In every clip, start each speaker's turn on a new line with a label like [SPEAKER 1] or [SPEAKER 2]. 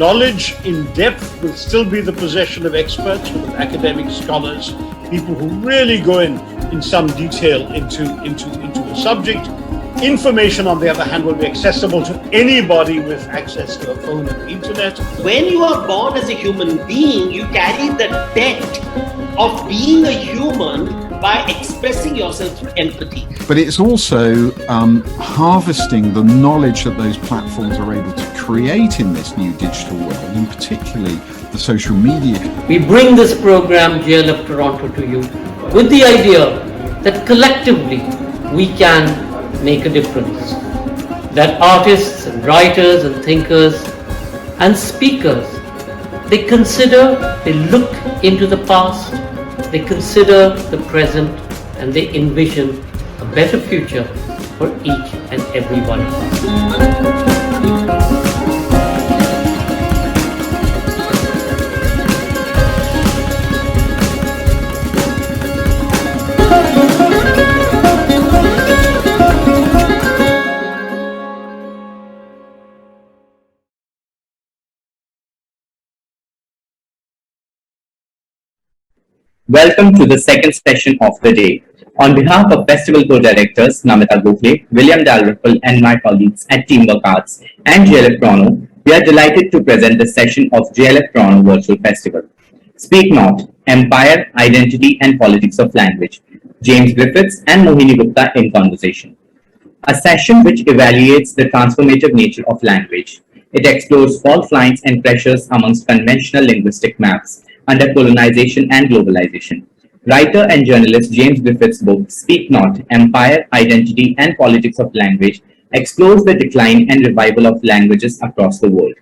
[SPEAKER 1] knowledge in depth will still be the possession of experts, of academic scholars, people who really go in some detail into the subject. Information, on the other hand, will be accessible to anybody with access to a phone and the internet.
[SPEAKER 2] When you are born as a human being, you carry the debt of being a human by expressing yourself through empathy.
[SPEAKER 3] But it's also harvesting the knowledge that those platforms are able to create in this new digital world, and particularly the social media.
[SPEAKER 4] We bring this program, GLF Toronto, to you with the idea that collectively we can make a difference. That artists and writers and thinkers and speakers, they look into the past, they consider the present, and they envision a better future for each and every one of us.
[SPEAKER 5] Welcome to the second session of the day. On behalf of Festival Co-Directors Namita Gokhale, William Dalrymple, and my colleagues at Teamwork Arts and GLF Toronto, we are delighted to present the session of GLF Toronto Virtual Festival. Speak Not, Empire, Identity and Politics of Language, James Griffiths and Mohini Gupta in Conversation. A session which evaluates the transformative nature of language. It explores fault lines and pressures amongst conventional linguistic maps under colonisation and globalization. Writer and journalist James Griffiths' book, Speak Not, Empire, Identity and Politics of Language, explores the decline and revival of languages across the world.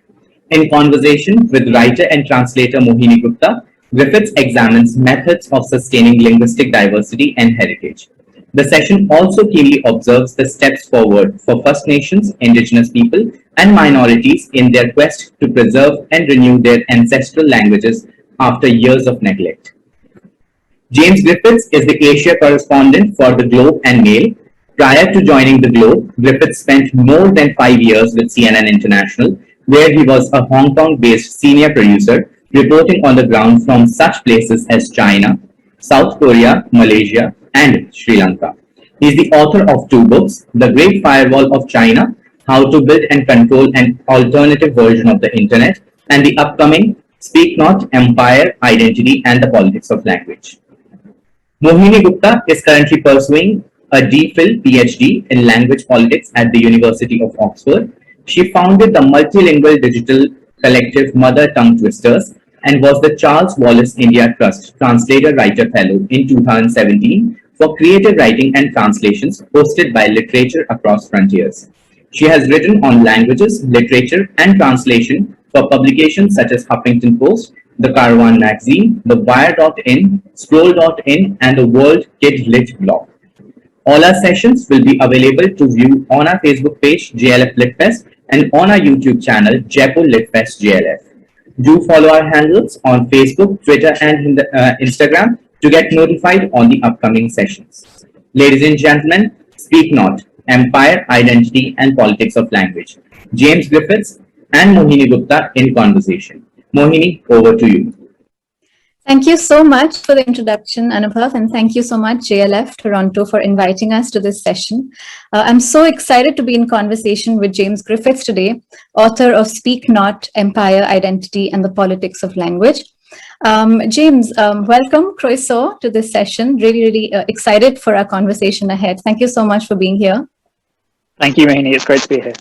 [SPEAKER 5] In conversation with writer and translator Mohini Gupta, Griffiths examines methods of sustaining linguistic diversity and heritage. The session also keenly observes the steps forward for First Nations, indigenous people, and minorities in their quest to preserve and renew their ancestral languages after years of neglect. James Griffiths is the Asia correspondent for the Globe and Mail. Prior to joining the Globe, Griffiths spent more than 5 years with CNN International, where he was a Hong Kong-based senior producer, reporting on the ground from such places as China, South Korea, Malaysia, and Sri Lanka. He is the author of 2 books, The Great Firewall of China, How to Build and Control an Alternative Version of the Internet, and the upcoming Speak Not, Empire, Identity and the Politics of Language. Mohini Gupta is currently pursuing a DPhil PhD in Language Politics at the University of Oxford. She founded the multilingual digital collective Mother Tongue Twisters and was the Charles Wallace India Trust Translator Writer Fellow in 2017 for creative writing and translations hosted by Literature Across Frontiers. She has written on languages, literature and translation for publications such as Huffington Post, The Caravan Magazine, The Wire.in, Scroll.in, and the World Kid Lit blog. All our sessions will be available to view on our Facebook page, GLF Litfest, and on our YouTube channel, Jaipur Litfest GLF. Do follow our handles on Facebook, Twitter, and Instagram to get notified on the upcoming sessions. Ladies and gentlemen, Speak Not, Empire, Identity, and Politics of Language. James Griffiths and Mohini Gupta in conversation. Mohini, over to you.
[SPEAKER 6] Thank you so much for the introduction, Anubhav, and thank you so much, JLF Toronto, for inviting us to this session. I'm so excited to be in conversation with James Griffiths today, author of Speak Not, Empire, Identity, and the Politics of Language. James, welcome, Croeso, to this session. Really excited for our conversation ahead. Thank you so much for being here.
[SPEAKER 7] Thank you, Mohini. It's great to be here.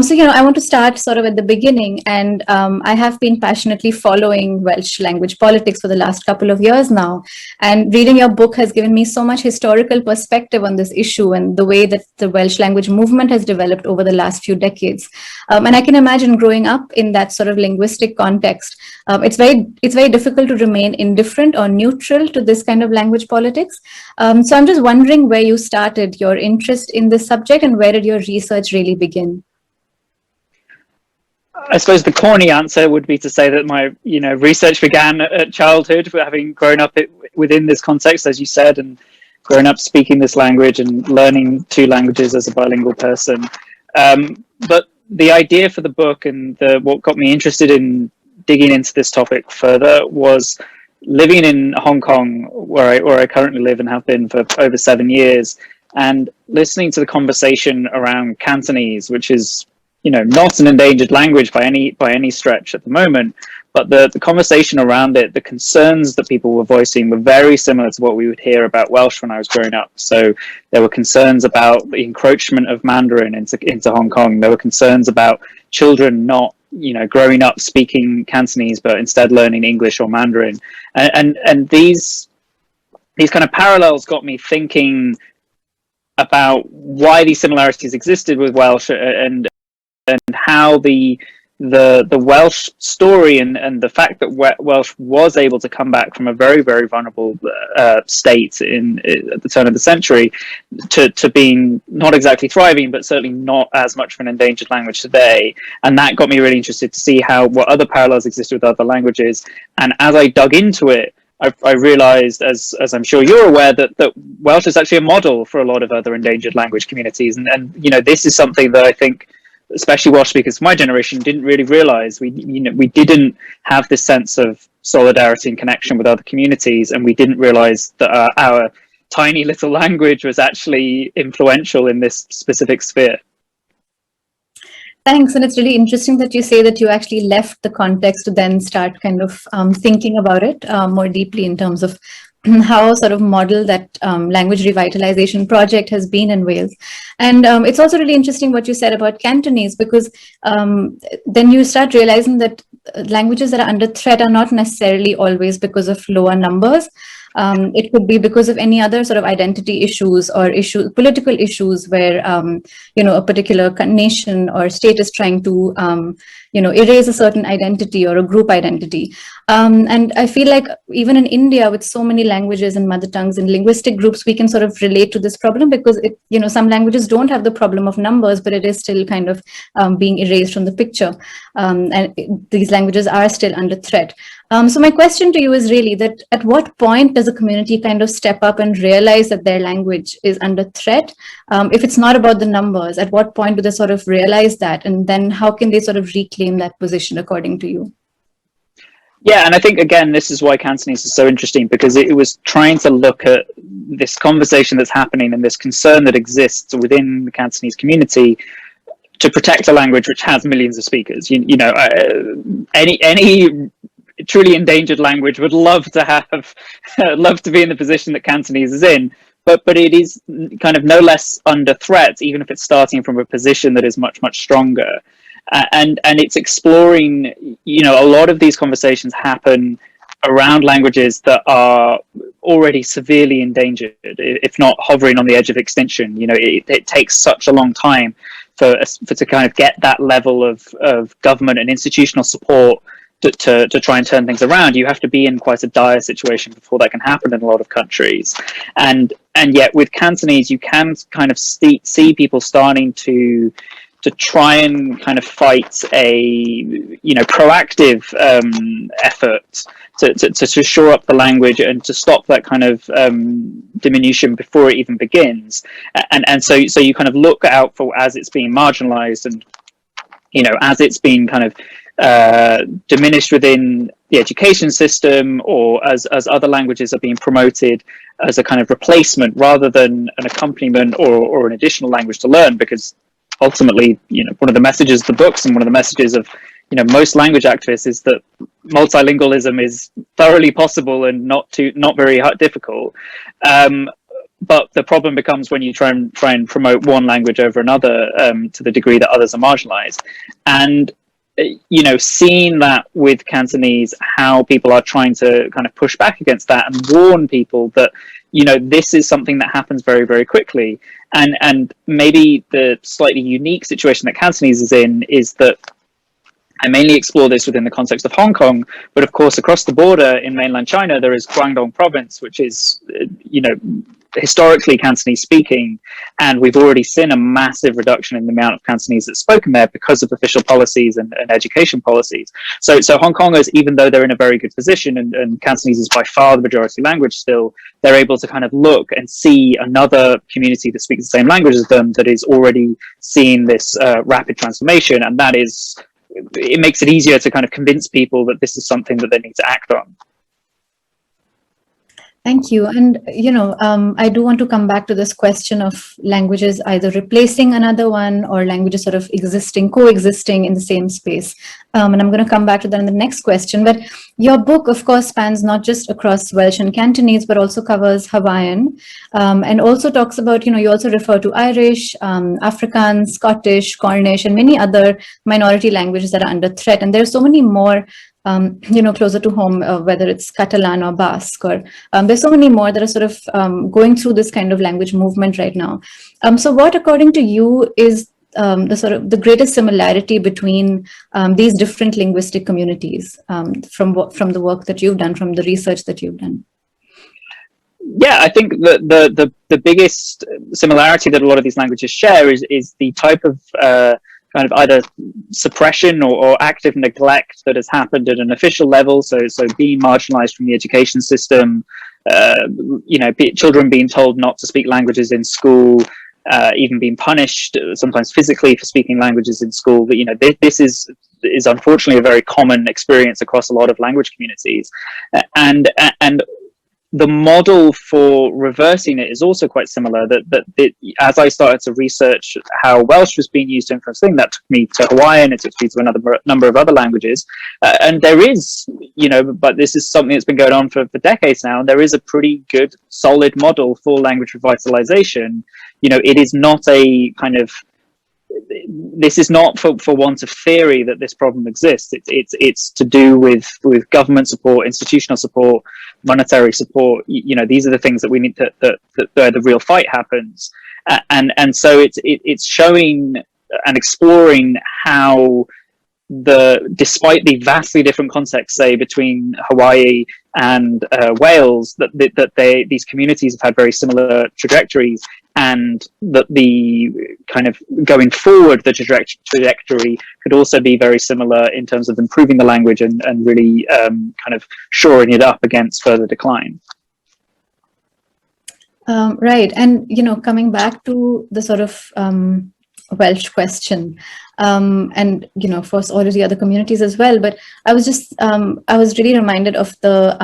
[SPEAKER 6] So, I want to start sort of at the beginning, and I have been passionately following Welsh language politics for the last couple of years now. And reading your book has given me so much historical perspective on this issue and the way that the Welsh language movement has developed over the last few decades. And I can imagine growing up in that sort of linguistic context, it's very difficult to remain indifferent or neutral to this kind of language politics. So I'm just wondering where you started your interest in this subject and where did your research really begin?
[SPEAKER 7] I suppose the corny answer would be to say that my, research began at childhood, having grown up within this context, as you said, and grown up speaking this language and learning 2 languages as a bilingual person. But the idea for the book and what got me interested in digging into this topic further was living in Hong Kong, where I currently live and have been for over 7 years, and listening to the conversation around Cantonese, which is, you know, not an endangered language by any stretch at the moment, but the conversation around it, the concerns that people were voicing were very similar to what we would hear about Welsh when I was growing up. So there were concerns about the encroachment of Mandarin into Hong Kong. There were concerns about children not, you know, growing up speaking Cantonese, but instead learning English or Mandarin. And these kind of parallels got me thinking about why these similarities existed with Welsh, and how the Welsh story and the fact that Welsh was able to come back from a very, very vulnerable state at the turn of the century to being not exactly thriving, but certainly not as much of an endangered language today. And that got me really interested to see what other parallels exist with other languages. And as I dug into it, I realized, as I'm sure you're aware, that Welsh is actually a model for a lot of other endangered language communities. And you know, this is something that I think, especially Welsh speakers of my generation, didn't really realize. We didn't have this sense of solidarity and connection with other communities, and we didn't realize that our tiny little language was actually influential in this specific sphere.
[SPEAKER 6] Thanks. And it's really interesting that you say that you actually left the context to then start kind of thinking about it more deeply in terms of how sort of model that language revitalization project has been in Wales. And it's also really interesting what you said about Cantonese, because then you start realizing that languages that are under threat are not necessarily always because of lower numbers. It could be because of any other sort of identity issues or political issues where, you know, a particular nation or state is trying to, you know, erase a certain identity or a group identity. And I feel like even in India, with so many languages and mother tongues and linguistic groups, we can sort of relate to this problem, because you know, some languages don't have the problem of numbers, but it is still kind of being erased from the picture. And these languages are still under threat. So my question to you is really that at what point does a community kind of step up and realize that their language is under threat? If it's not about the numbers, at what point do they sort of realize that? And then how can they sort of reclaim that position according to you?
[SPEAKER 7] Yeah, and I think, again, this is why Cantonese is so interesting, because it was trying to look at this conversation that's happening and this concern that exists within the Cantonese community to protect a language which has millions of speakers. You know, any truly endangered language would love to have love to be in the position that Cantonese is in, but it is kind of no less under threat, even if it's starting from a position that is much, much stronger. And it's exploring, you know, a lot of these conversations happen around languages that are already severely endangered, if not hovering on the edge of extinction. You know, it takes such a long time for to kind of get that level of government and institutional support to try and turn things around. You have to be in quite a dire situation before that can happen in a lot of countries. And yet with Cantonese, you can kind of see people starting to try and kind of fight a, you know, proactive effort to shore up the language and to stop that kind of diminution before it even begins. And so you kind of look out for, as it's being marginalized and, you know, as it's being kind of diminished within the education system, or as other languages are being promoted as a kind of replacement rather than an accompaniment or an additional language to learn. Because ultimately, you know, one of the messages of the books and one of the messages of, you know, most language activists is that multilingualism is thoroughly possible and not very difficult. But the problem becomes when you try and promote one language over another to the degree that others are marginalized. And you know, seeing that with Cantonese, how people are trying to kind of push back against that and warn people that, you know, this is something that happens very, very quickly. And maybe the slightly unique situation that Cantonese is in is that I mainly explore this within the context of Hong Kong, but of course across the border in mainland China there is Guangdong province, which is, you know, historically Cantonese speaking, and we've already seen a massive reduction in the amount of Cantonese that's spoken there because of official policies and education policies. So Hong Kongers, even though they're in a very good position, and Cantonese is by far the majority language still, they're able to kind of look and see another community that speaks the same language as them that is already seeing this rapid transformation, and that is, it makes it easier to kind of convince people that this is something that they need to act on.
[SPEAKER 6] Thank you. And, I do want to come back to this question of languages either replacing another one or languages sort of coexisting in the same space. And I'm going to come back to that in the next question. But your book, of course, spans not just across Welsh and Cantonese, but also covers Hawaiian, and also talks about, you also refer to Irish, Afrikaans, Scottish, Cornish, and many other minority languages that are under threat. And there are so many more closer to home, whether it's Catalan or Basque, or there's so many more that are sort of going through this kind of language movement right now. So what, according to you, is the greatest similarity between these different linguistic communities from the work that you've done, from the research that you've done?
[SPEAKER 7] Yeah, I think the biggest similarity that a lot of these languages share is the type of kind of either suppression or active neglect that has happened at an official level. So being marginalized from the education system, children being told not to speak languages in school, even being punished, sometimes physically, for speaking languages in school. But this is unfortunately a very common experience across a lot of language communities, and the model for reversing it is also quite similar. That as I started to research how Welsh was being used to influence things, that took me to Hawaiian, it took me to another number of other languages, and there is, but this is something that's been going on for decades now, and there is a pretty good, solid model for language revitalization. It is not a kind of, this is not for want of theory that this problem exists. It's to do with government support, institutional support, monetary support. These are the things that we need that where the real fight happens. And so it's showing and exploring how despite the vastly different context, say, between Hawaii and Wales, that these communities have had very similar trajectories, and that the kind of going forward, the trajectory could also be very similar in terms of improving the language and really kind of shoring it up against further decline.
[SPEAKER 6] Right. And, coming back to the sort of Welsh question, and of course all of the other communities as well, but I was really reminded of the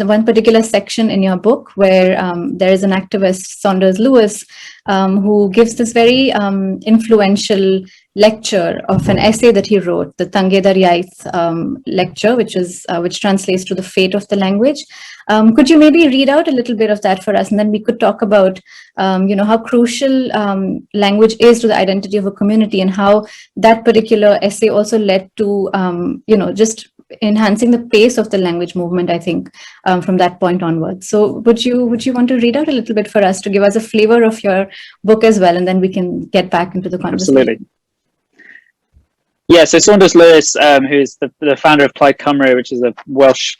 [SPEAKER 6] one particular section in your book where there is an activist, Saunders Lewis, who gives this very influential lecture of an essay that he wrote, the Tangedar Iaith lecture, which translates to the fate of the language. Could you maybe read out a little bit of that for us, and then we could talk about how crucial language is to the identity of a community, and how that particular essay also led to just enhancing the pace of the language movement, I think, from that point onwards. So would you want to read out a little bit for us to give us a flavor of your book as well, and then we can get back into the conversation?
[SPEAKER 7] Absolutely. Yeah, so Saunders Lewis, who is the founder of Plaid Cymru, which is a Welsh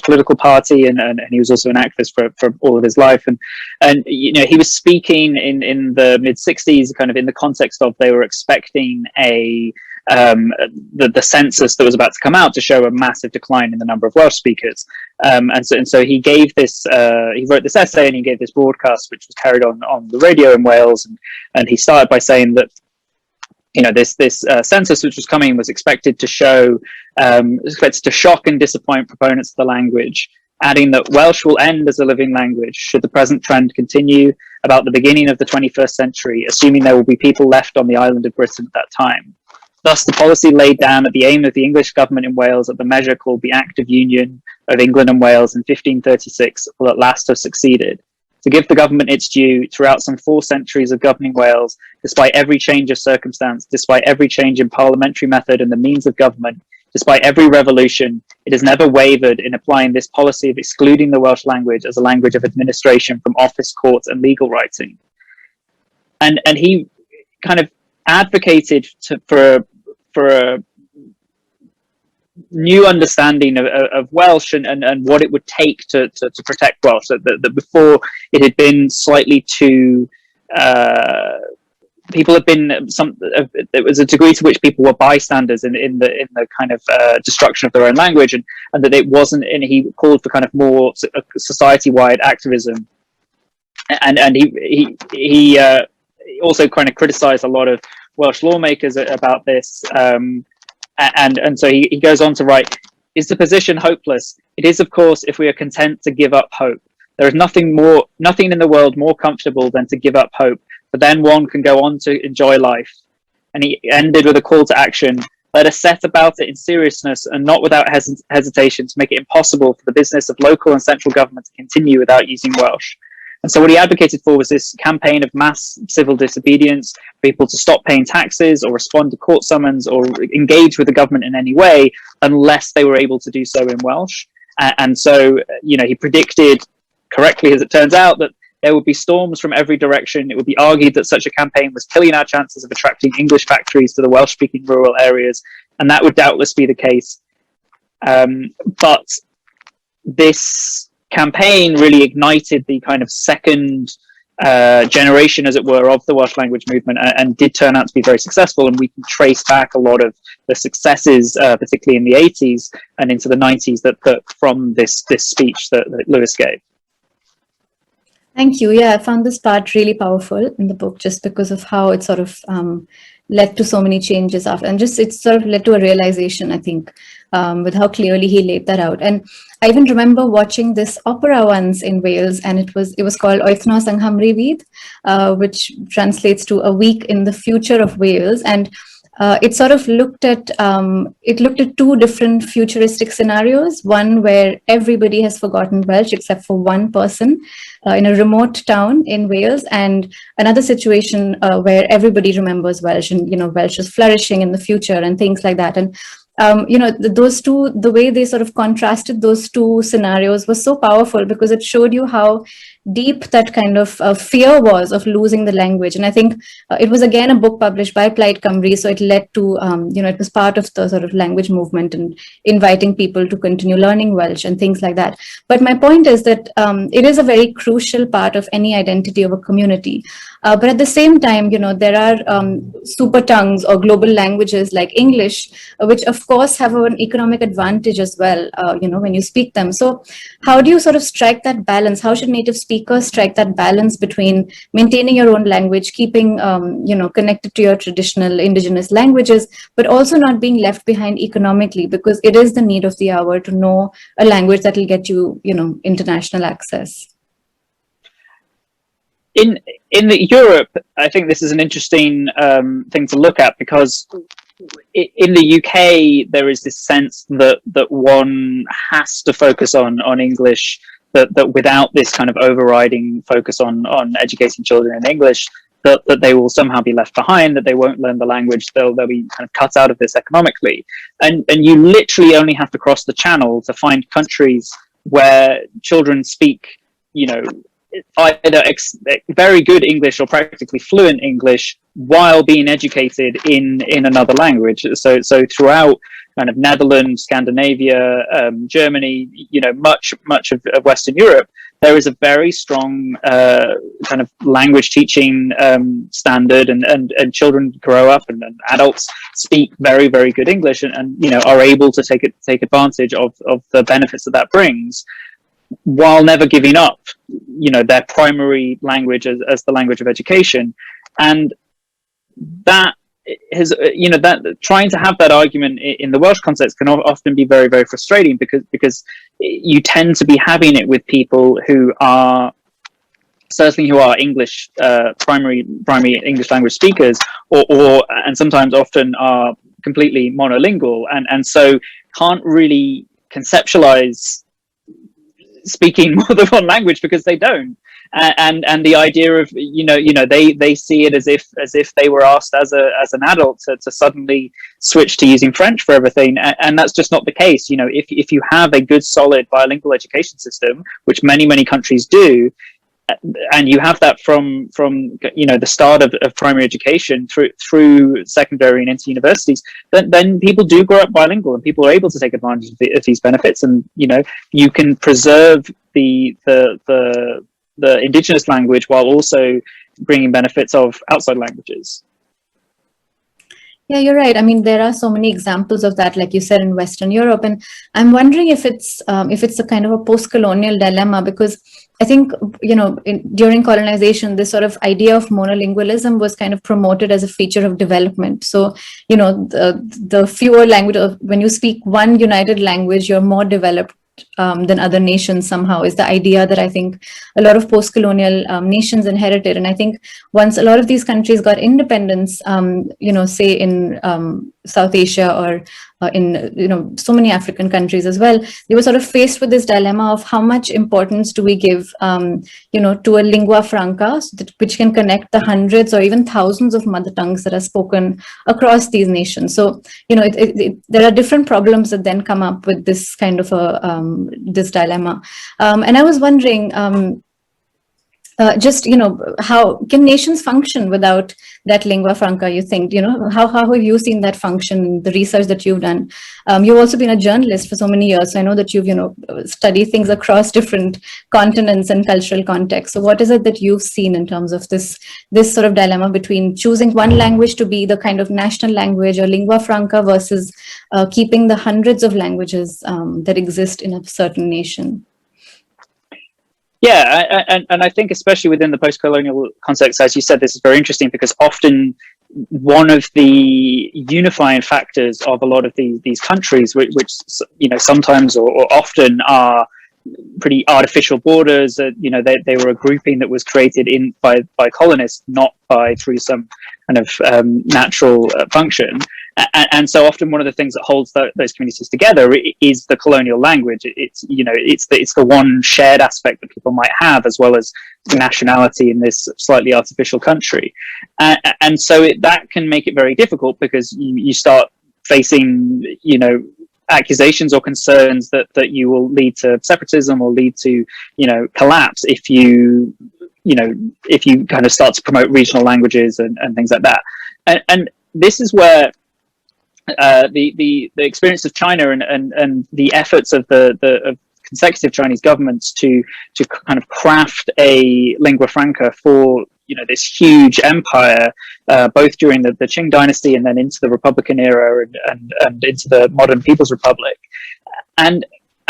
[SPEAKER 7] political party, and he was also an activist for all of his life, and he was speaking in the mid '60s, kind of in the context of they were expecting the census that was about to come out to show a massive decline in the number of Welsh speakers, and so he gave this he wrote this essay, and he gave this broadcast which was carried on the radio in Wales, and he started by saying that this census which was coming was expected to shock and disappoint proponents of the language, adding that Welsh will end as a living language should the present trend continue about the beginning of the 21st century, assuming there will be people left on the island of Britain at that time. Thus, the policy laid down at the aim of the English government in Wales at the measure called the Act of Union of England and Wales in 1536 will at last have succeeded. To give the government its due, throughout some 4 centuries of governing Wales, despite every change of circumstance, despite every change in parliamentary method and the means of government, despite every revolution, it has never wavered in applying this policy of excluding the Welsh language as a language of administration from office, courts, and legal writing. And he kind of advocated for new understanding of Welsh and what it would take to protect Welsh. That before it had been slightly too, people have been there was a degree to which people were bystanders in the kind of destruction of their own language, and that it wasn't. And he called for kind of more society-wide activism, and he also kind of criticised a lot of Welsh lawmakers about this. And so he goes on to write, "Is the position hopeless? It is, of course, if we are content to give up hope. There is nothing in the world more comfortable than to give up hope, for then one can go on to enjoy life." And he ended with a call to action. "Let us set about it in seriousness and not without hesitation to make it impossible for the business of local and central government to continue without using Welsh." And so what he advocated for was this campaign of mass civil disobedience, people to stop paying taxes or respond to court summons or engage with the government in any way unless they were able to do so in Welsh. And so, he predicted correctly, as it turns out, that there would be storms from every direction. It would be argued that such a campaign was killing our chances of attracting English factories to the Welsh-speaking rural areas, and that would doubtless be the case. But this campaign really ignited the kind of second generation, as it were, of the Welsh language movement, and did turn out to be very successful. And we can trace back a lot of the successes, particularly in the 80s and into the 90s, that from this speech that Lewis gave.
[SPEAKER 6] Thank you. Yeah, I found this part really powerful in the book, just because of how it sort of led to so many changes after, and just it sort of led to a realization, I think, with how clearly he laid that out. And I even remember watching this opera once in Wales, and it was called Oethnos yng Nghymru Fydd, which translates to A Week in the Future of Wales. And it sort of looked at two different futuristic scenarios. One where everybody has forgotten Welsh except for one person in a remote town in Wales, and another situation where everybody remembers Welsh, and Welsh is flourishing in the future and things like that. And those two, the way they sort of contrasted those two scenarios was so powerful, because it showed you how deep that kind of fear was of losing the language. And I think it was again a book published by Plaid Cymru, so it led to it was part of the sort of language movement and inviting people to continue learning Welsh and things like that. But my point is that it is a very crucial part of any identity of a community. But at the same time, there are super tongues or global languages like English, which of course have an economic advantage as well, when you speak them. So how do you sort of strike that balance? How should native speakers strike that balance between maintaining your own language, keeping, connected to your traditional indigenous languages, but also not being left behind economically, because it is the need of the hour to know a language that will get you, international access?
[SPEAKER 7] In Europe, I think this is an interesting thing to look at, because in the UK there is this sense that one has to focus on English, that without this kind of overriding focus on educating children in English, that they will somehow be left behind, that they won't learn the language, they'll be kind of cut out of this economically. And you literally only have to cross the channel to find countries where children speak, either very good English or practically fluent English while being educated in another language. So throughout kind of Netherlands, Scandinavia, Germany, much of Western Europe, there is a very strong kind of language teaching standard, and children grow up and adults speak very, very good English, and are able to take advantage of the benefits that brings, while never giving up, their primary language as the language of education. And that has, that trying to have that argument in the Welsh context can often be very, very frustrating, because you tend to be having it with people who are English, primary English language speakers, or and sometimes often are completely monolingual, and so can't really conceptualize speaking more than one language, because they don't. And the idea of they see it as if they were asked as an adult to suddenly switch to using French for everything, and that's just not the case. If you have a good solid bilingual education system, which many countries do, and you have that from the start of primary education through secondary and into universities, then people do grow up bilingual and people are able to take advantage of these benefits, and you can preserve the indigenous language while also bringing benefits of outside languages.
[SPEAKER 6] Yeah, you're right. I mean, there are so many examples of that, like you said, in Western Europe. And I'm wondering if it's a kind of a post-colonial dilemma, because I think, during colonization, this sort of idea of monolingualism was kind of promoted as a feature of development. So, the fewer language, when you speak one united language, you're more developed than other nations somehow, is the idea that I think a lot of post-colonial nations inherited. And I think once a lot of these countries got independence, say in South Asia or in so many African countries as well, they were sort of faced with this dilemma of how much importance do we give to a lingua franca, which can connect the hundreds or even thousands of mother tongues that are spoken across these nations. So there are different problems that then come up with this kind of this dilemma, and I was wondering, how can nations function without that lingua franca, you think? How have you seen that function, the research that you've done? You've also been a journalist for so many years, so I know that you've studied things across different continents and cultural contexts. So what is it that you've seen in terms of this sort of dilemma between choosing one language to be the kind of national language or lingua franca versus keeping the hundreds of languages that exist in a certain nation?
[SPEAKER 7] Yeah, and I think especially within the post-colonial context, as you said, this is very interesting because often one of the unifying factors of a lot of these countries, which sometimes or often are pretty artificial borders, they were a grouping that was created by colonists, not through some kind of natural function. And so often one of the things that holds those communities together is the colonial language. It's the one shared aspect that people might have, as well as nationality in this slightly artificial country. And so that can make it very difficult because you start facing, accusations or concerns that you will lead to separatism or lead to, collapse if you kind of start to promote regional languages and things like that. And this is where the experience of China and the efforts of the consecutive Chinese governments to kind of craft a lingua franca for this huge empire, both during the Qing dynasty and then into the Republican era and into the modern People's Republic. And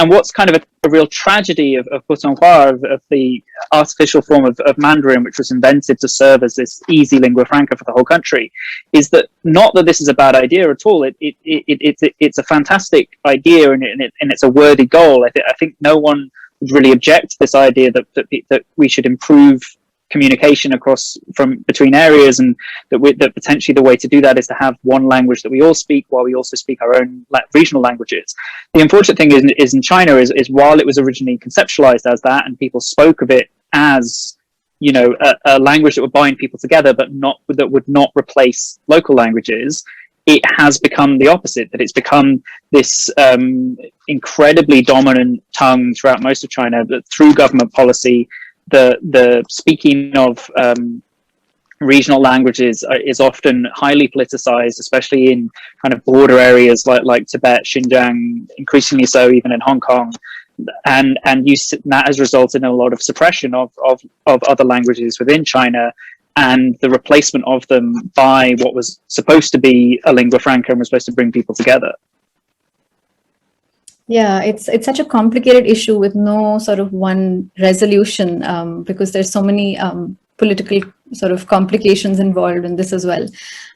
[SPEAKER 7] what's kind of a real tragedy of Putonghua, of the artificial form of Mandarin, which was invented to serve as this easy lingua franca for the whole country, is that not that this is a bad idea at all. It's a fantastic idea and it's a worthy goal. I think no one would really object to this idea that we should improve communication between areas, and that potentially the way to do that is to have one language that we all speak while we also speak our own regional languages. The unfortunate thing is in China is while it was originally conceptualized as that and people spoke of it as a language that would bind people together but that would not replace local languages, it has become the opposite, that it's become this incredibly dominant tongue throughout most of China, that through government policy the speaking of regional languages is often highly politicized, especially in kind of border areas like Tibet, Xinjiang, increasingly so even in Hong Kong, and that has resulted in a lot of suppression of other languages within China and the replacement of them by what was supposed to be a lingua franca and was supposed to bring people together.
[SPEAKER 6] Yeah, it's such a complicated issue with no sort of one resolution, because there's so many political sort of complications involved in this as well.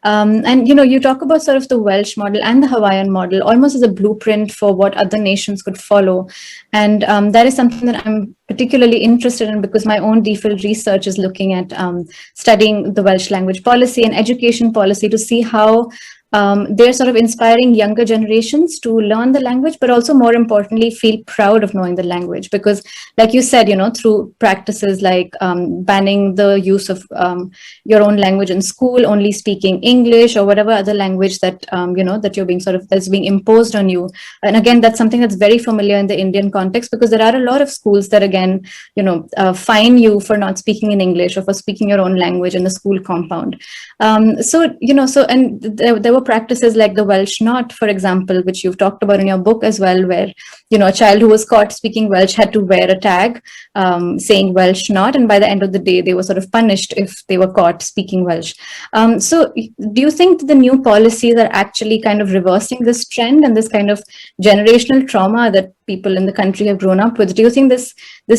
[SPEAKER 6] And you talk about sort of the Welsh model and the Hawaiian model almost as a blueprint for what other nations could follow. And that is something that I'm particularly interested in because my own DPhil research is looking at studying the Welsh language policy and education policy to see how they're sort of inspiring younger generations to learn the language, but also more importantly, feel proud of knowing the language. Because like you said, through practices like banning the use of your own language in school, only speaking English or whatever other language that, that you're being that's being imposed on you. And again, that's something that's very familiar in the Indian context, because there are a lot of schools that, again, fine you for not speaking in English or for speaking your own language in the school compound. And there were practices like the Welsh Not, for example, which you've talked about in your book as well, where, a child who was caught speaking Welsh had to wear a tag saying Welsh Not, and by the end of the day, they were sort of punished if they were caught speaking Welsh. So do you think that the new policies are actually kind of reversing this trend and this kind of generational trauma that people in the country have grown up with? Do you think this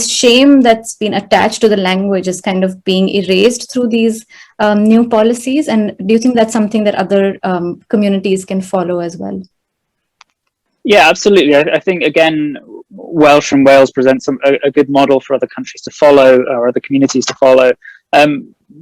[SPEAKER 6] shame that's been attached to the language is kind of being erased through these new policies? And do you think that's something that other communities can follow as well?
[SPEAKER 7] Yeah, absolutely. I think, again, Welsh and Wales presents a good model for other countries to follow, or other communities to follow.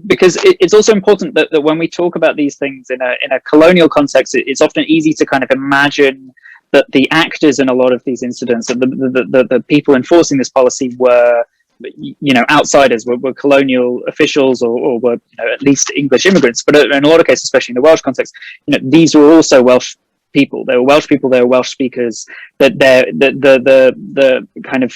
[SPEAKER 7] Because it's also important that when we talk about these things in a colonial context, it's often easy to kind of imagine that the actors in a lot of these incidents, that the people enforcing this policy were, outsiders, were colonial officials, or were, at least English immigrants. But in a lot of cases, especially in the Welsh context, these were also Welsh people. They were Welsh people. They were Welsh speakers. That the kind of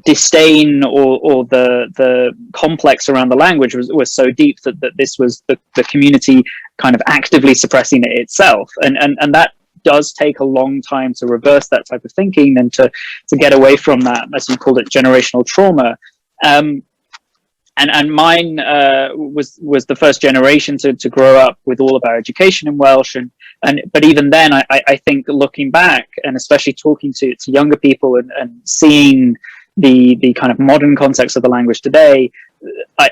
[SPEAKER 7] disdain or the complex around the language was so deep that this was the community kind of actively suppressing it itself, and that does take a long time to reverse that type of thinking and to get away from that, as you called it, generational trauma. And mine was the first generation to grow up with all of our education in Welsh, but even then, I think looking back, and especially talking to younger people and seeing the kind of modern context of the language today,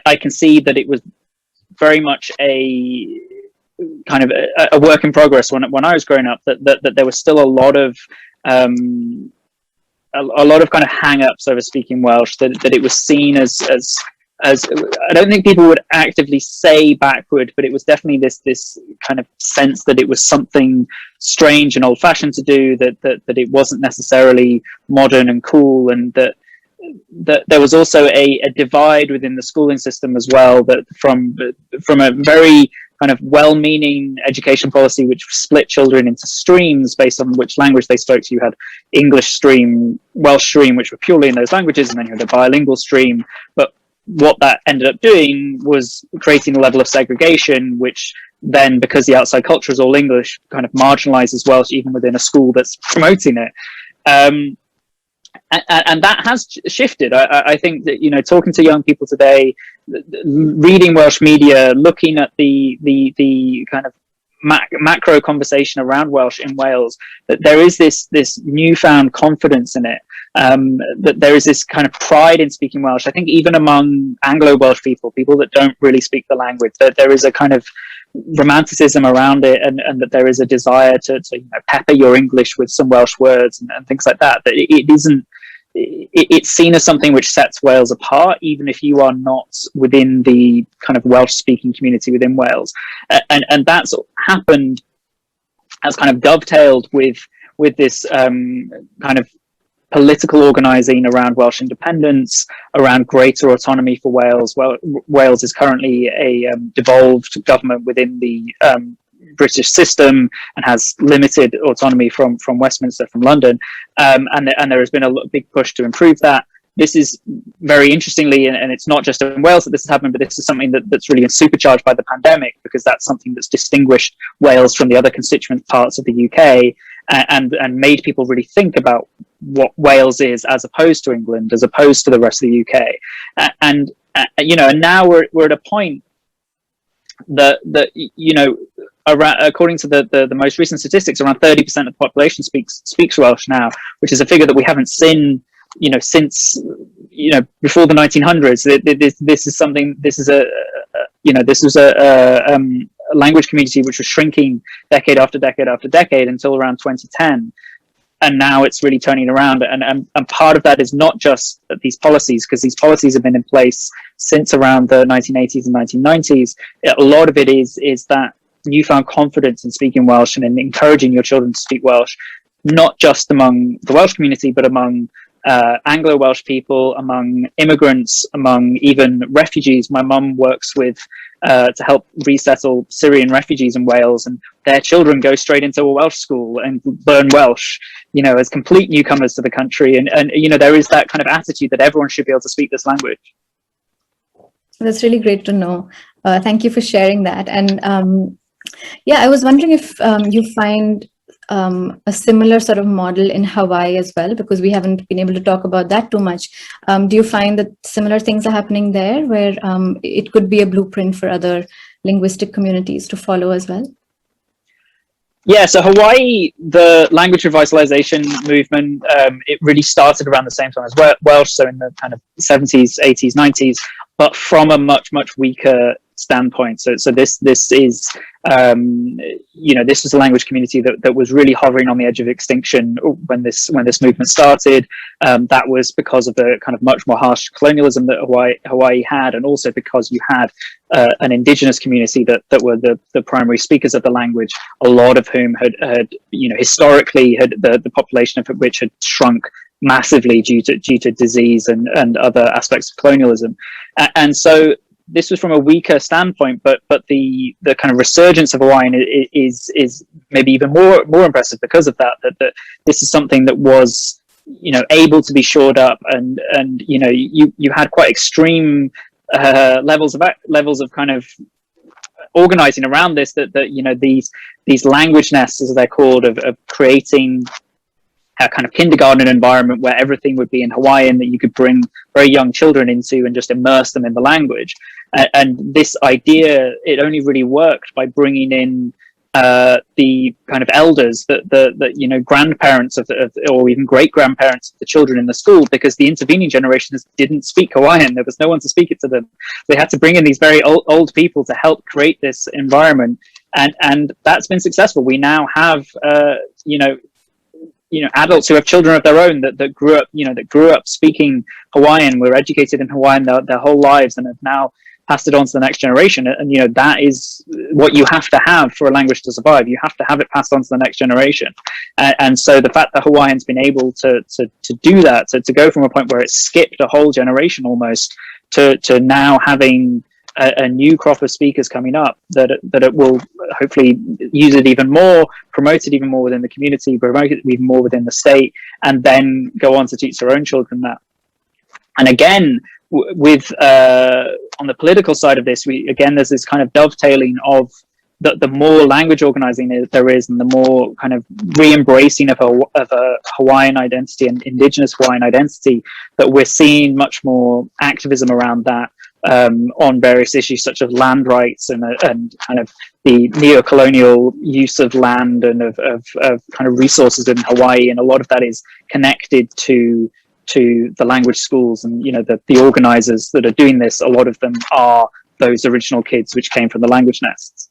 [SPEAKER 7] I can see that it was very much a kind of a work in progress when I was growing up, that there was still a lot of kind of hang-ups over speaking Welsh, that it was seen as I don't think people would actively say backward, but it was definitely this kind of sense that it was something strange and old-fashioned to do, that it wasn't necessarily modern and cool, and that there was also a divide within the schooling system as well, that from a very kind of well-meaning education policy which split children into streams based on which language they spoke. So you had English stream, Welsh stream, which were purely in those languages, and then you had a bilingual stream. But what that ended up doing was creating a level of segregation, which then, because the outside culture is all English, kind of marginalizes Welsh even within a school that's promoting it. And that has shifted. I think that, talking to young people today, reading Welsh media, looking at the kind of macro conversation around Welsh in Wales, that there is this newfound confidence in it, that there is this kind of pride in speaking Welsh. I think even among Anglo-Welsh people that don't really speak the language, that there is a kind of romanticism around it, and that there is a desire to pepper your English with some Welsh words and things like that. That it's seen as something which sets Wales apart, even if you are not within the kind of Welsh-speaking community within Wales. And that's happened as kind of dovetailed with this kind of political organising around Welsh independence, around greater autonomy for Wales. Well, Wales is currently a devolved government within the British system and has limited autonomy from Westminster, from London, and there has been a big push to improve that. This is very interestingly, and it's not just in Wales that this has happened, but this is something that's really been supercharged by the pandemic, because that's something that's distinguished Wales from the other constituent parts of the UK, and made people really think about what Wales is as opposed to England, as opposed to the rest of the UK. And now we're at a point that around, according to the most recent statistics, around 30% of the population speaks Welsh now, which is a figure that we haven't seen since before the 1900s. This is something. This is a language community which was shrinking decade after decade after decade until around 2010, and now it's really turning around. And part of that is not just these policies, because these policies have been in place since around the 1980s and 1990s. A lot of it is that newfound confidence in speaking Welsh and in encouraging your children to speak Welsh, not just among the Welsh community, but among Anglo-Welsh people, among immigrants, among even refugees. My mum works with to help resettle Syrian refugees in Wales, and their children go straight into a Welsh school and learn Welsh, you know, as complete newcomers to the country. And you know, there is that kind of attitude that everyone should be able to speak this language.
[SPEAKER 6] That's really great to know. Thank you for sharing that. And yeah, I was wondering if you find a similar sort of model in Hawaii as well, because we haven't been able to talk about that too much. Do you find that similar things are happening there, where it could be a blueprint for other linguistic communities to follow as well?
[SPEAKER 7] Yeah, so Hawaii, the language revitalization movement, it really started around the same time as Welsh, so in the kind of 70s, 80s, 90s, but from a much, much weaker standpoint. So this is you know, this was a language community that was really hovering on the edge of extinction when this movement started. That was because of the kind of much more harsh colonialism that Hawaii had, and also because you had an indigenous community that were the primary speakers of the language, a lot of whom had you know, historically had the population of which had shrunk massively due to disease and other aspects of colonialism. And so this was from a weaker standpoint, but the kind of resurgence of Hawaiian is maybe even more impressive because of that this is something that was, you know, able to be shored up, and you know, you had quite extreme levels of kind of organizing around this, that you know, these language nests, as they're called, of creating a kind of kindergarten environment where everything would be in Hawaiian, that you could bring very young children into and just immerse them in the language. And this idea, it only really worked by bringing in the kind of elders, that you know, grandparents or even great grandparents of the children in the school, because the intervening generations didn't speak Hawaiian. There was no one to speak it to them. They had to bring in these very old people to help create this environment, and that's been successful. We now have you know, adults who have children of their own that grew up speaking Hawaiian, were educated in Hawaiian their whole lives, and have now passed it on to the next generation. And you know, that is what you have to have for a language to survive. You have to have it passed on to the next generation. And so the fact that Hawaiian's been able to do that, to go from a point where it skipped a whole generation almost to now having a new crop of speakers coming up, that it will hopefully use it even more, promote it even more within the community, promote it even more within the state, and then go on to teach their own children that. And again, with on the political side of this, there's this kind of dovetailing of the more language organizing there is, and the more kind of re-embracing of a Hawaiian identity and indigenous Hawaiian identity, that we're seeing much more activism around that. On various issues such as land rights and kind of the neo-colonial use of land and of kind of resources in Hawaii, and a lot of that is connected to the language schools, and you know, the organizers that are doing this, a lot of them are those original kids which came from the language nests.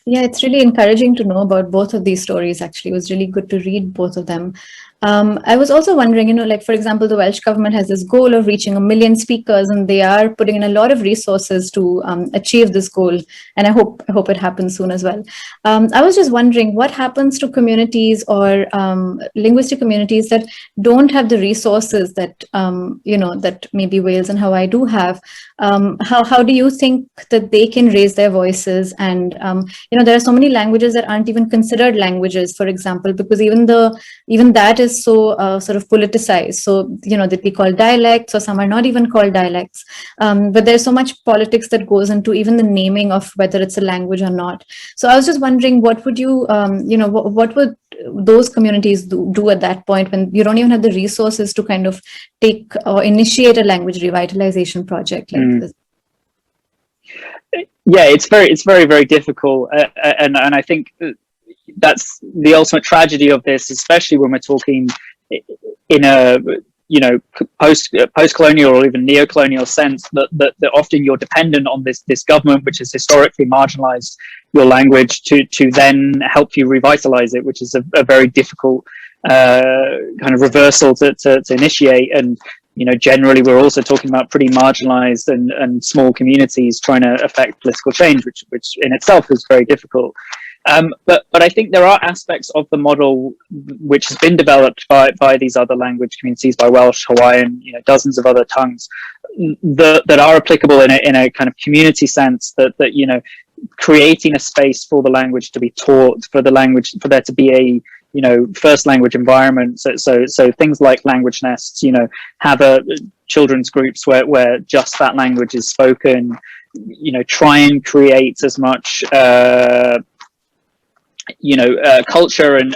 [SPEAKER 6] Yeah, it's really encouraging to know about both of these stories. Actually, it was really good to read both of them. I was also wondering, you know, like, for example, the Welsh government has this goal of reaching 1 million speakers, and they are putting in a lot of resources to achieve this goal. And I hope it happens soon as well. I was just wondering what happens to communities or linguistic communities that don't have the resources that, you know, that maybe Wales and Hawaii do have. How do you think that they can raise their voices? And, you know, there are so many languages that aren't even considered languages, for example, because even that is so sort of politicized. So, you know, that we call dialects, or some are not even called dialects. But there's so much politics that goes into even the naming of whether it's a language or not. So I was just wondering, what would you, you know, what would those communities do at that point when you don't even have the resources to kind of take or initiate a language revitalization project like this?
[SPEAKER 7] Yeah, it's very, very difficult. And I think that's the ultimate tragedy of this, especially when we're talking in a, you know, post-colonial or even neo-colonial sense, that often you're dependent on this government, which has historically marginalized your language, to then help you revitalize it, which is a very difficult kind of reversal to initiate. And generally we're also talking about pretty marginalized and small communities trying to affect political change, which in itself is very difficult. But I think there are aspects of the model which has been developed by these other language communities, by Welsh, Hawaiian, dozens of other tongues, that are applicable in a kind of community sense, that creating a space for the language to be taught, for there to be a first language environment. So things like language nests, have children's groups where just that language is spoken. Try and create as much culture and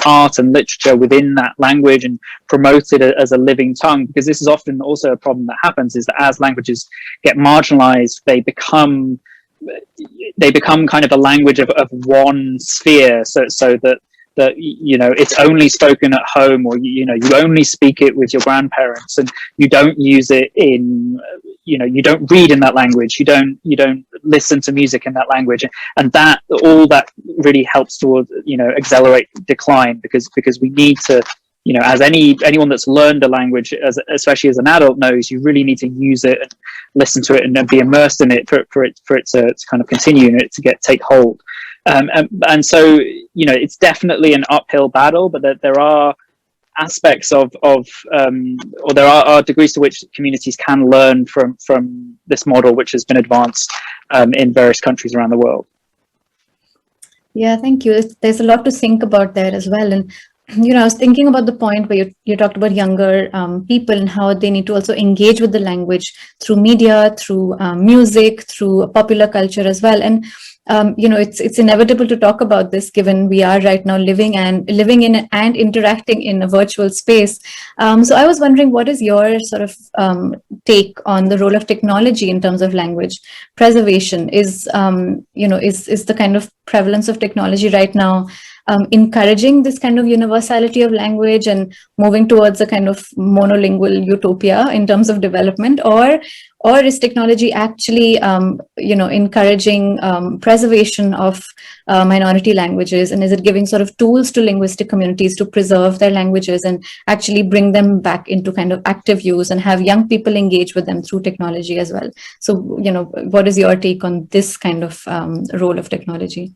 [SPEAKER 7] art and literature within that language, and promote it as a living tongue, because this is often also a problem that happens, is that as languages get marginalized, they become kind of a language of one sphere, so that it's only spoken at home, or you only speak it with your grandparents, and you don't use it in you don't read in that language, you don't listen to music in that language, and that really helps towards accelerate decline, because we need to, as anyone that's learned a language, especially as an adult, knows, you really need to use it and listen to it and be immersed in it for it to kind of continue, and it to take hold. And so it's definitely an uphill battle, but there are aspects or there are degrees to which communities can learn from this model, which has been advanced in various countries around the world.
[SPEAKER 6] Yeah, thank you. There's a lot to think about there as well. And I was thinking about the point where you talked about younger people and how they need to also engage with the language through media, through music, through popular culture as well. And it's inevitable to talk about this, given we are right now living in and interacting in a virtual space. So I was wondering, what is your sort of take on the role of technology in terms of language preservation? Is the kind of prevalence of technology right now encouraging this kind of universality of language and moving towards a kind of monolingual utopia in terms of development, or is technology actually encouraging preservation of minority languages, and is it giving sort of tools to linguistic communities to preserve their languages and actually bring them back into kind of active use and have young people engage with them through technology as well? So what is your take on this kind of role of technology?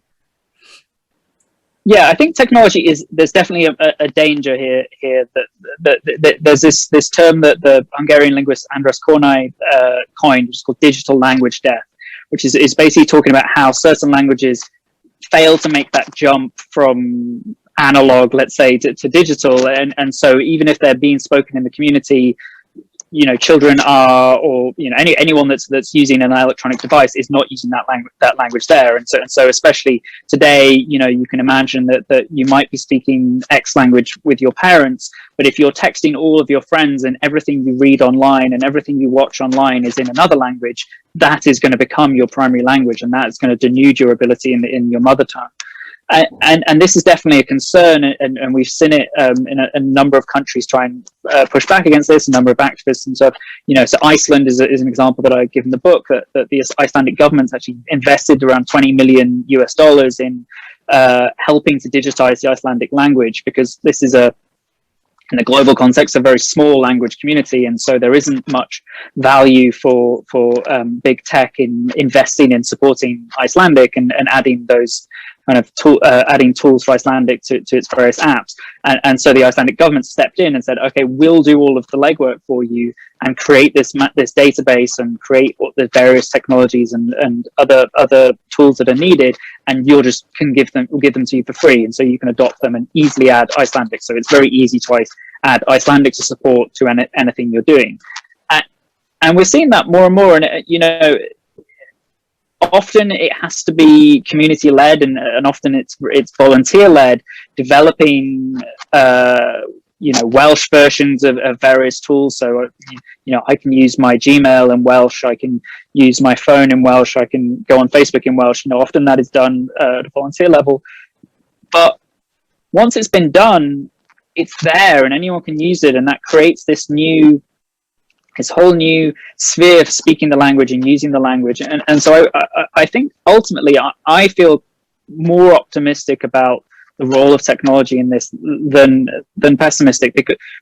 [SPEAKER 7] Yeah, I think there's definitely a danger here that there's this term that the Hungarian linguist András Kornai coined, which is called digital language death, which is basically talking about how certain languages fail to make that jump from analog, let's say, to digital, and so even if they're being spoken in the community, children are, or anyone that's using an electronic device is not using that language there, and so especially today, you can imagine that you might be speaking X language with your parents, but if you're texting all of your friends and everything you read online and everything you watch online is in another language, that is going to become your primary language, and that is going to denude your ability in your mother tongue. And this is definitely a concern, and we've seen it in a number of countries try and push back against this, a number of activists and stuff. So Iceland is an example that I give in the book, that the Icelandic government's actually invested around $20 million in helping to digitize the Icelandic language, because this is in the global context, a very small language community, and so there isn't much value for big tech in investing in supporting Icelandic and adding those kind of adding tools for Icelandic to its various apps. And so the Icelandic government stepped in and said, okay, we'll do all of the legwork for you and create this database and create what the various technologies and other tools that are needed, and we'll give them to you for free, and so you can adopt them and easily add Icelandic. So it's very easy to add Icelandic to support to anything you're doing. And we're seeing that more and more, and often it has to be community led, and often it's volunteer led, developing Welsh versions of various tools. So I can use my Gmail in Welsh, I can use my phone in Welsh, I can go on Facebook in Welsh. Often that is done at a volunteer level, but once it's been done, it's there and anyone can use it, and that creates this whole new sphere for speaking the language and using the language. And so I think ultimately I feel more optimistic about the role of technology in this than pessimistic,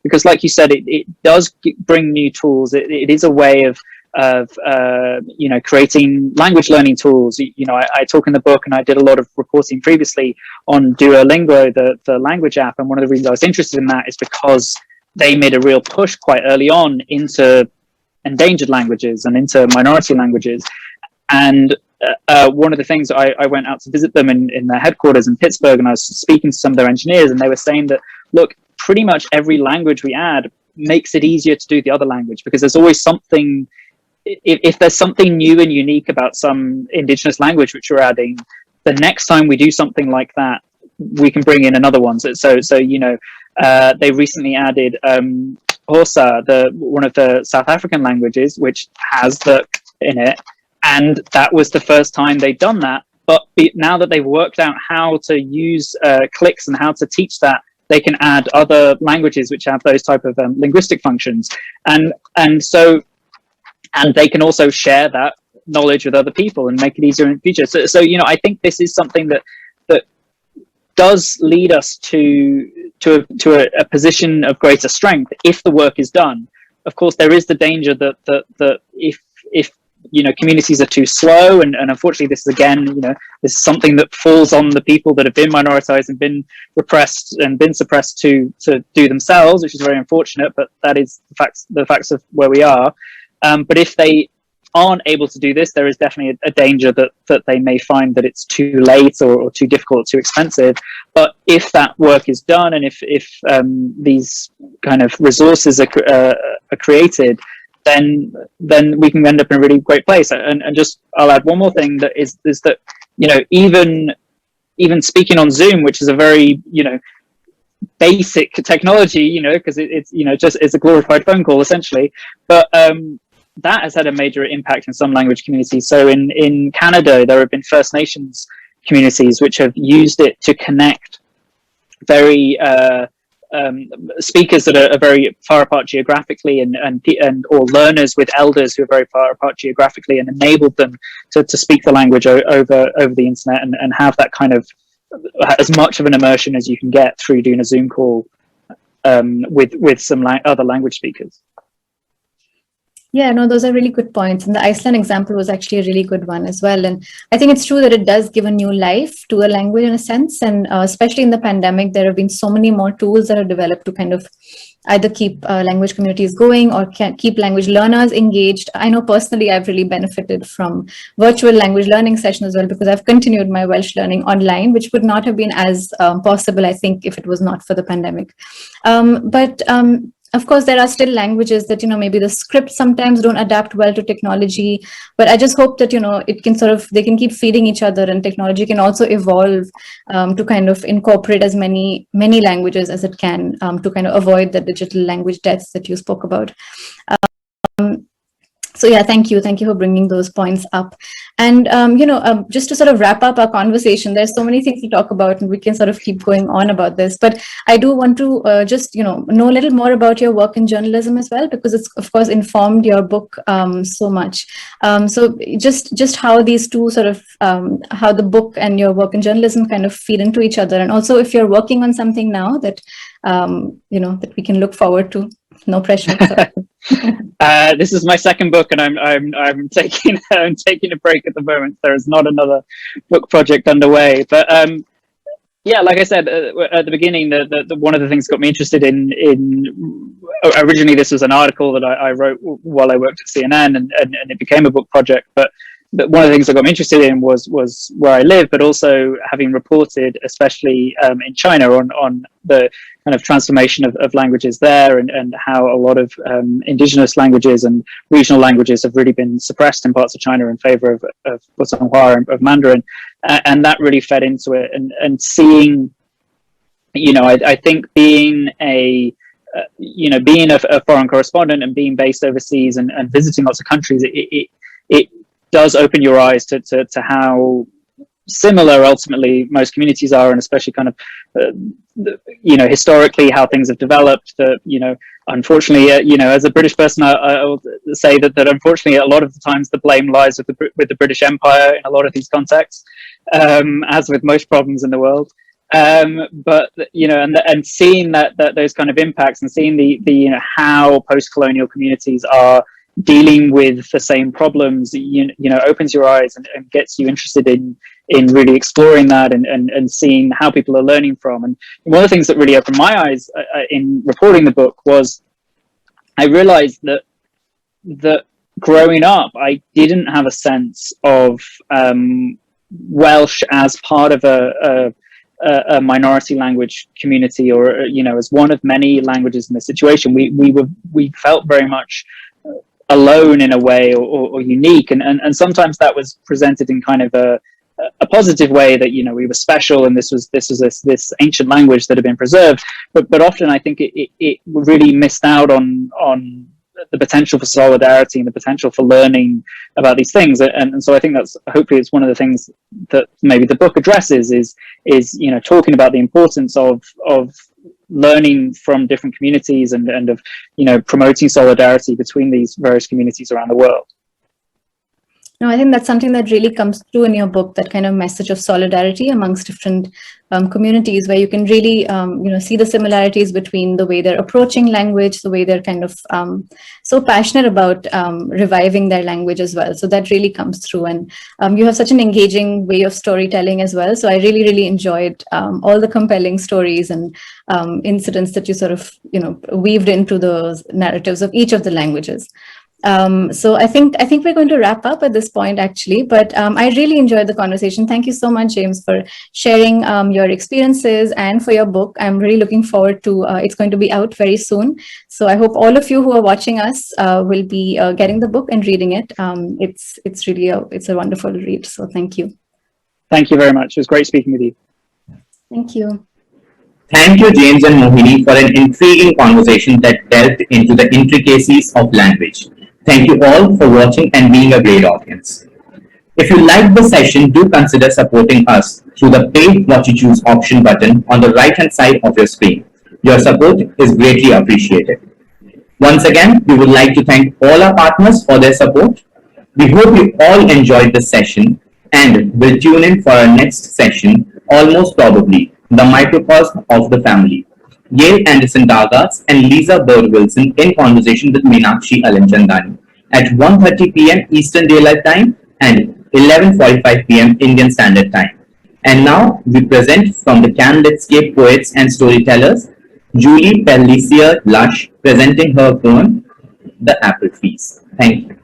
[SPEAKER 7] because like you said, it does bring new tools. It is a way of creating language learning tools. I talk in the book, and I did a lot of reporting previously on Duolingo, the language app, and one of the reasons I was interested in that is because they made a real push quite early on into endangered languages and into minority languages. And one of the things, I went out to visit them in their headquarters in Pittsburgh, and I was speaking to some of their engineers, and they were saying that, look, pretty much every language we add makes it easier to do the other language, because there's always something, if there's something new and unique about some indigenous language which we're adding, the next time we do something like that, we can bring in another one. So they recently added Xhosa, one of the South African languages, which has the in it, and that was the first time they'd done that. But now that they've worked out how to use clicks and how to teach that, they can add other languages which have those type of linguistic functions, and they can also share that knowledge with other people and make it easier in the future. So I think this is something that does lead us to a position of greater strength if the work is done. Of course, there is the danger that if communities are too slow, and unfortunately this is this is something that falls on the people that have been minoritized and been repressed and been suppressed to do themselves, which is very unfortunate, but that is the facts of where we are. But if they aren't able to do this, there is definitely a danger that they may find that it's too late or too difficult, too expensive. But if that work is done, and if these kind of resources are created, then we can end up in a really great place. And just I'll add one more thing, that is that even speaking on Zoom, which is a very basic technology, because it's it's a glorified phone call essentially, but that has had a major impact in some language communities. So in Canada, there have been First Nations communities which have used it to connect very speakers that are very far apart geographically, and or learners with elders who are very far apart geographically, and enabled them to speak the language over the internet and have that kind of as much of an immersion as you can get through doing a Zoom call with some other language speakers.
[SPEAKER 6] Yeah, no, those are really good points. And the Iceland example was actually a really good one as well. And I think it's true that it does give a new life to a language in a sense. And especially in the pandemic, there have been so many more tools that are developed to kind of either keep language communities going or keep language learners engaged. I know personally, I've really benefited from virtual language learning sessions as well, because I've continued my Welsh learning online, which would not have been as possible, I think, if it was not for the pandemic. Of course, there are still languages that, maybe the scripts sometimes don't adapt well to technology, but I just hope that, it can they can keep feeding each other, and technology can also evolve to kind of incorporate as many languages as it can to kind of avoid the digital language deaths that you spoke about. So yeah, thank you for bringing those points up. And just to sort of wrap up our conversation, there's so many things to talk about, and we can sort of keep going on about this. But I do want to just know a little more about your work in journalism as well, because it's of course informed your book so much. So just how these two sort of how the book and your work in journalism kind of feed into each other, and also if you're working on something now that that we can look forward to. No pressure.
[SPEAKER 7] This is my second book, and I'm taking a break at the moment. There is not another book project underway, but yeah, like I said at the beginning, the one of the things that got me interested in originally, this was an article that I wrote while I worked at CNN, and it became a book project. But one of the things that got me interested in was where I live, but also having reported, especially in China, on the kind of transformation of languages there, and how a lot of indigenous languages and regional languages have really been suppressed in parts of China in favor of Putonghua and of Mandarin, and that really fed into it. And seeing, I think being a foreign correspondent and being based overseas and visiting lots of countries, it does open your eyes to how similar ultimately most communities are, and especially kind of historically how things have developed. Unfortunately, as a British person, I will say that unfortunately a lot of the times the blame lies with the British Empire in a lot of these contexts, as with most problems in the world. But and seeing that those kind of impacts, and seeing the how post-colonial communities are dealing with the same problems, opens your eyes and gets you interested in really exploring that and seeing how people are learning from. And one of the things that really opened my eyes in reporting the book was I realized that growing up, I didn't have a sense of Welsh as part of a minority language community, or as one of many languages in this situation. We felt very much alone in a way, or unique, and sometimes that was presented in kind of a positive way, that we were special and this was this ancient language that had been preserved, but often I think it really missed out on the potential for solidarity and the potential for learning about these things. And so I think that's, hopefully it's one of the things that maybe the book addresses, is talking about the importance of learning from different communities and of promoting solidarity between these various communities around the world.
[SPEAKER 6] No, I think that's something that really comes through in your book, that kind of message of solidarity amongst different communities, where you can really, see the similarities between the way they're approaching language, the way they're kind of so passionate about reviving their language as well. So that really comes through. And you have such an engaging way of storytelling as well. So I really, really enjoyed all the compelling stories and incidents that you sort of, weaved into the narratives of each of the languages. So I think we're going to wrap up at this point, actually, but I really enjoyed the conversation. Thank you so much, James, for sharing your experiences and for your book. I'm really looking forward to it's going to be out very soon. So I hope all of you who are watching us will be getting the book and reading it. It's really it's a wonderful read. So thank you.
[SPEAKER 7] Thank you very much. It was great speaking with you.
[SPEAKER 6] Thank you.
[SPEAKER 5] Thank you, James and Mohini, for an intriguing conversation that delved into the intricacies of language. Thank you all for watching and being a great audience. If you liked the session, do consider supporting us through the Pay What You Choose option button on the right-hand side of your screen. Your support is greatly appreciated. Once again, we would like to thank all our partners for their support. We hope you all enjoyed the session and will tune in for our next session, almost probably the microcosm of the family. Gail Anderson Dargas and Lisa Bird Wilson in conversation with Meenakshi Alimchandani at 1:30 p.m. Eastern Daylight Time and 11:45 p.m. Indian Standard Time. And now we present from the Candidate Poets and Storytellers, Julie Pellicier Lush presenting her poem, The Apple Trees. Thank you.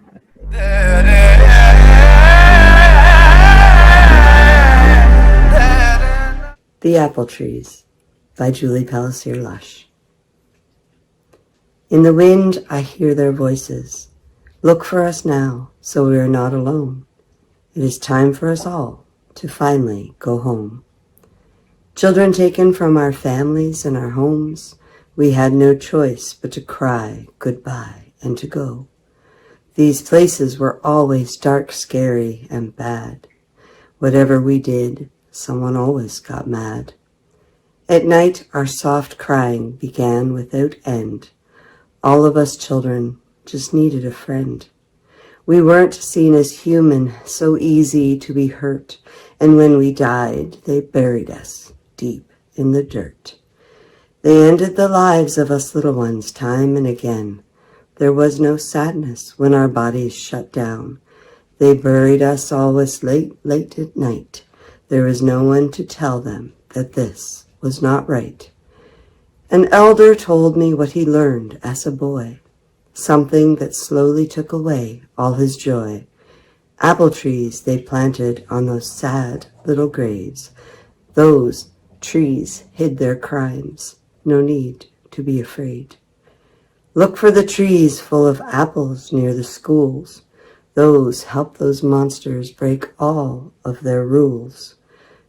[SPEAKER 8] The Apple Trees by Julie Pellicier Lush. In the wind I hear their voices. Look for us now, so we are not alone. It is time for us all to finally go home. Children taken from our families and our homes, we had no choice but to cry goodbye and to go. These places were always dark, scary, and bad. Whatever we did, someone always got mad. At night, our soft crying began without end. All of us children just needed a friend. We weren't seen as human, so easy to be hurt, and when we died, they buried us deep in the dirt. They ended the lives of us little ones time and again. There was no sadness when our bodies shut down. They buried us always late at night. There was no one to tell them that this was not right. An elder told me what he learned as a boy, something that slowly took away all his joy. Apple trees they planted on those sad little graves. Those trees hid their crimes. No need to be afraid. Look for the trees full of apples near the schools. Those help those monsters break all of their rules.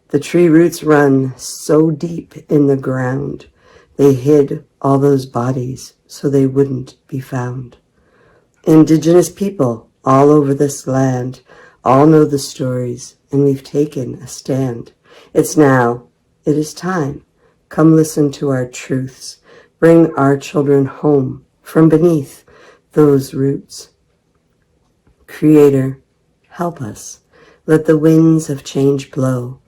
[SPEAKER 8] The tree roots run so deep in the ground, they hid all those bodies so they wouldn't be found. Indigenous people all over this land all know the stories, and we've taken a stand. It's now, it is time. Come listen to our truths. Bring our children home from beneath those roots. Creator, help us. Let the winds of change blow.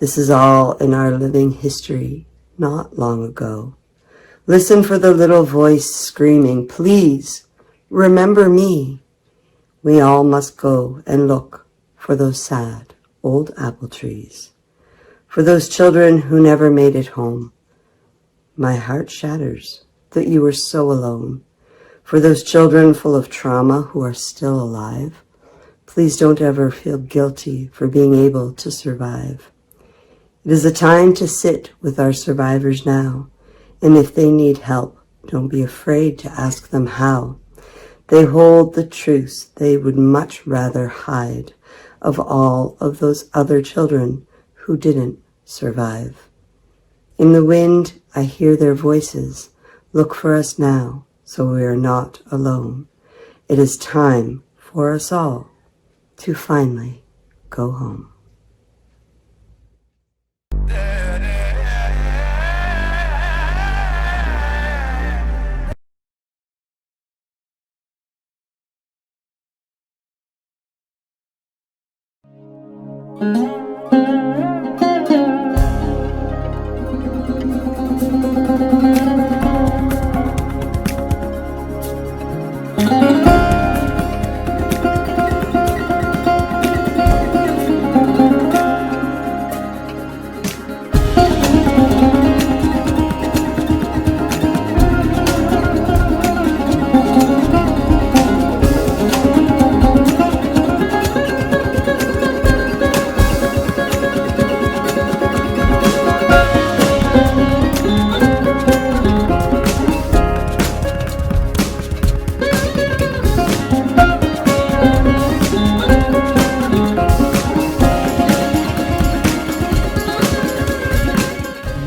[SPEAKER 8] This is all in our living history, not long ago. Listen for the little voice screaming, please, remember me. We all must go and look for those sad old apple trees, for those children who never made it home. My heart shatters that you were so alone. For those children full of trauma who are still alive, please don't ever feel guilty for being able to survive. It is a time to sit with our survivors now, and if they need help, don't be afraid to ask them how. They hold the truths they would much rather hide of all of those other children who didn't survive. In the wind, I hear their voices. Look for us now, so we are not alone. It is time for us all to finally go home.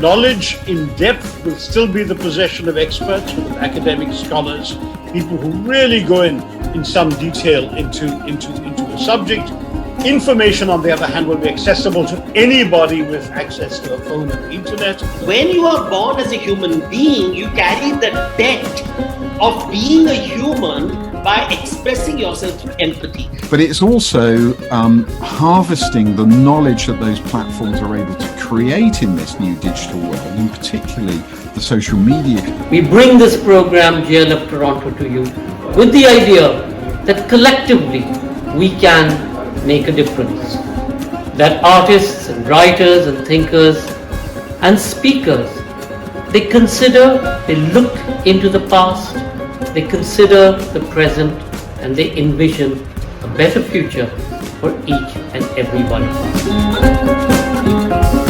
[SPEAKER 1] Knowledge in depth will still be the possession of experts, of academic scholars, people who really go in some detail into a subject. Information, on the other hand, will be accessible to anybody with access to a phone and the internet.
[SPEAKER 2] When you are born as a human being, you carry the debt of being a human by expressing yourself through empathy.
[SPEAKER 3] But it's also harvesting the knowledge that those platforms are able to create in this new digital world, and particularly the social media.
[SPEAKER 4] We bring this program, GLF Toronto, to you with the idea that collectively we can make a difference. That artists and writers and thinkers and speakers, they look into the past, they consider the present, and they envision a better future for each and every one of us.